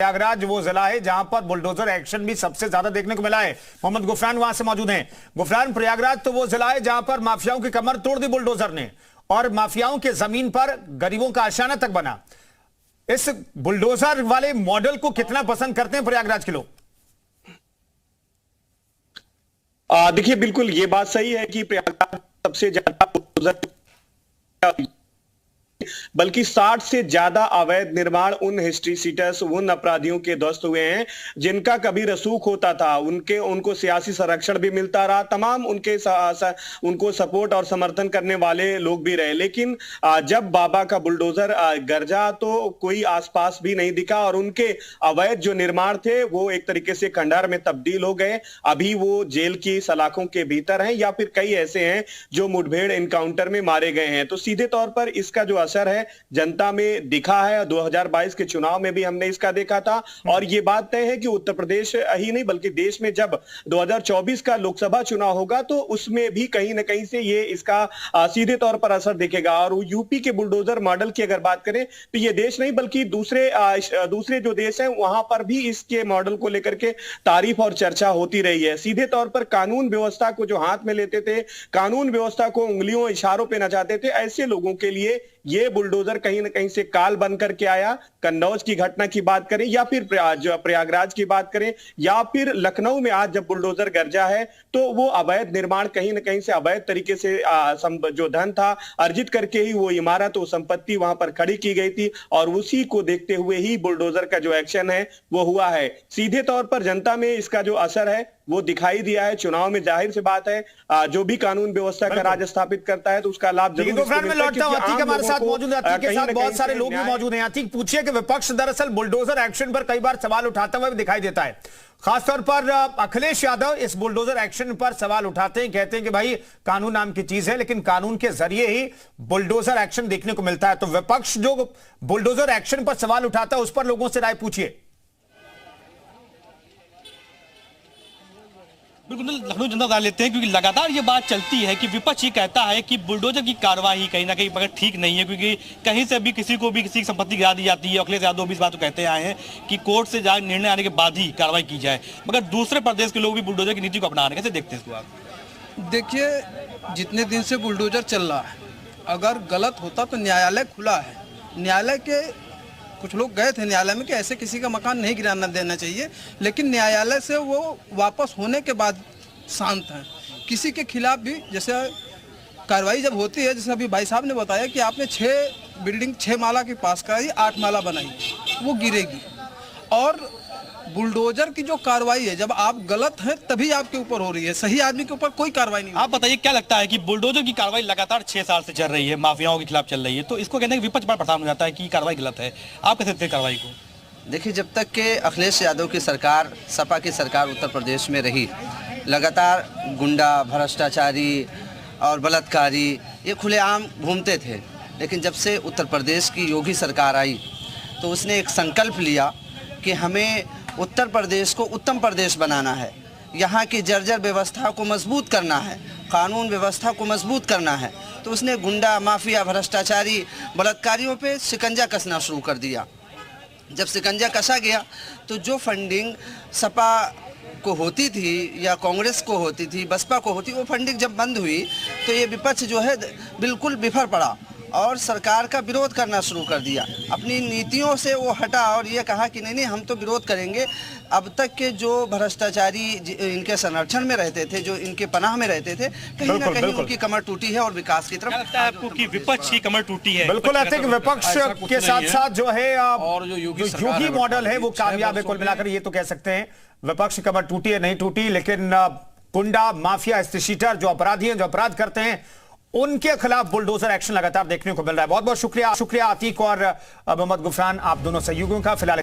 प्रयागराज वो जिला है जहां पर बुलडोजर एक्शन भी सबसे ज्यादा देखने को मिला है। मोहम्मद गुफरान वहां से मौजूद हैं। गुफरान, प्रयागराज तो वो जिला है जहां पर माफियाओं की कमर तोड़ दी बुलडोजर ने और माफियाओं के जमीन पर गरीबों का आशियाना तक बना। इस बुलडोजर वाले मॉडल को कितना पसंद करते हैं प्रयागराज के लोग? देखिए, बिल्कुल ये बात सही है कि प्रयागराज सबसे ज्यादा बुलडोजर बल्कि 60 से ज्यादा अवैध निर्माण उन हिस्ट्री सीटर्स, उन अपराधियों के ध्वस्त हुए हैं जिनका कभी रसूख होता था। उनको सियासी संरक्षण भी मिलता रहा, तमाम उनको सपोर्ट और समर्थन करने वाले लोग भी रहे। लेकिन जब बाबा का बुलडोजर गरजा तो कोई आसपास भी नहीं दिखा और उनके अवैध जो निर्माण थे वो एक तरीके से खंडहर में तब्दील हो गए। अभी वो जेल की सलाखों के भीतर हैं या फिर कई ऐसे हैं जो मुठभेड़ एनकाउंटर में मारे गए हैं। तो सीधे तौर पर इसका जो असर है जनता में दिखा है। 2022 के चुनाव में भी हमने इसका देखा था और ये बात तय है कि उत्तर प्रदेश ही नहीं बल्कि देश में जब 2024 का लोकसभा चुनाव होगा तो उसमें भी कहीं ना कहीं से ये इसका सीधे तौर पर असर दिखेगा। और यूपी के बुलडोजर मॉडल की अगर बात करें तो ये देश नहीं बल्कि दूसरे जो देश हैं वहां पर भी इसके मॉडल को लेकर के तारीफ और चर्चा होती रही है। सीधे तौर पर कानून व्यवस्था को जो हाथ में लेते थे, कानून व्यवस्था को उंगलियों इशारों पे नचाते थे, ऐसे लोगों के लिए ये बुलडोजर कहीं ना कहीं से काल बनकर के आया। कन्नौज की घटना की बात करें या फिर प्रयागराज की बात करें या फिर लखनऊ में आज जब बुलडोजर गरजा है तो वो अवैध निर्माण कहीं ना कहीं से अवैध तरीके से जो धन था अर्जित करके ही वो इमारत, वो संपत्ति वहां पर खड़ी की गई थी और उसी को देखते हुए ही बुलडोजर का जो एक्शन है वो हुआ है। सीधे तौर पर जनता में इसका जो असर है वो दिखाई दिया है। चुनाव में जाहिर सी बात है जो भी कानून व्यवस्था का राज स्थापित करता है तो उसका लाभ जरूर में लौटता हूं। अतीक हमारे साथ मौजूद है, अतीक के साथ बहुत सारे लोग भी मौजूद हैं। अतीक, पूछिए कि विपक्ष दरअसल बुलडोजर एक्शन पर कई बार सवाल उठाता हुआ भी दिखाई देता है। खासतौर पर अखिलेश यादव इस बुलडोजर एक्शन पर सवाल उठाते हैं, कहते हैं कि भाई कानून नाम की चीज है लेकिन कानून के जरिए ही बुलडोजर एक्शन देखने को मिलता है। तो विपक्ष जो बुलडोजर एक्शन पर सवाल उठाता है उस पर लोगों से राय पूछिए। बिल्कुल, लखनऊ जनता बता लेते हैं क्योंकि लगातार ये बात चलती है कि विपक्ष ये कहता है कि बुलडोजर की कार्रवाई कहीं ना कहीं मगर ठीक नहीं है क्योंकि कहीं से भी किसी को भी किसी की संपत्ति गिरा दी जाती है। अखिलेश यादव भी इस बात को कहते आए हैं कि कोर्ट से जाकर निर्णय आने के बाद ही कार्रवाई की जाए, मगर दूसरे प्रदेश के लोग भी बुलडोजर की नीति को अपना रहे हैं। कैसे देखते हैं इसको आप? देखिए, जितने दिन से बुलडोजर चल रहा है, अगर गलत होता तो न्यायालय खुला है। न्यायालय के कुछ लोग गए थे न्यायालय में कि ऐसे किसी का मकान नहीं गिराना देना चाहिए, लेकिन न्यायालय से वो वापस होने के बाद शांत हैं। किसी के खिलाफ भी जैसे कार्रवाई जब होती है, जैसे अभी भाई साहब ने बताया कि आपने 6 बिल्डिंग 6 माला के पास कराई, 8 माला बनाई, वो गिरेगी। और बुलडोजर की जो कार्रवाई है, जब आप गलत हैं तभी आपके ऊपर हो रही है, सही आदमी के ऊपर कोई कार्रवाई नहीं। आप बताइए क्या लगता है कि बुलडोजर की कार्रवाई लगातार 6 साल से चल रही है, माफियाओं के खिलाफ चल रही है, तो इसको कहने के विपक्ष पर परेशान हो जाता है कि कार्रवाई गलत है। आप कैसे देखते हैं कार्रवाई को? देखिए, जब तक के अखिलेश यादव की सरकार, सपा की सरकार उत्तर प्रदेश में रही, लगातार गुंडा, भ्रष्टाचारी और बलात्कारी ये खुलेआम घूमते थे। लेकिन जब से उत्तर प्रदेश की योगी सरकार आई तो उसने एक संकल्प लिया कि हमें उत्तर प्रदेश को उत्तम प्रदेश बनाना है, यहाँ की जर्जर व्यवस्था को मजबूत करना है, कानून व्यवस्था को मजबूत करना है। तो उसने गुंडा, माफिया, भ्रष्टाचारी, बलात्कारियों पे शिकंजा कसना शुरू कर दिया। जब शिकंजा कसा गया तो जो फंडिंग सपा को होती थी या कांग्रेस को होती थी, बसपा को होती, वो फंडिंग जब बंद हुई तो ये विपक्ष जो है बिल्कुल बिफर पड़ा और सरकार का विरोध करना शुरू कर दिया। अपनी नीतियों से वो हटा और ये कहा कि नहीं हम तो विरोध करेंगे। अब तक के जो भ्रष्टाचारी इनके संरक्षण में रहते थे, जो इनके पनाह में रहते थे, कहीं ना कहीं उनकी कमर टूटी है और विकास की तरफ। लगता है आपको कि विपक्ष की कमर टूटी है? बिल्कुल, आई थिंक विपक्ष के साथ साथ जो है और जो योगी मॉडल है वो कामयाब है। कुल मिलाकर ये तो कह सकते हैं विपक्ष की कमर टूटी है नहीं टूटी, लेकिन गुंडा, माफिया, स्ट्रीटर जो अपराधी हैं, जो अपराध करते हैं, उनके खिलाफ बुलडोजर एक्शन लगातार देखने को मिल रहा है। बहुत बहुत शुक्रिया अतीक और मोहम्मद गुफरान, आप दोनों सहयोगियों का। फिलहाल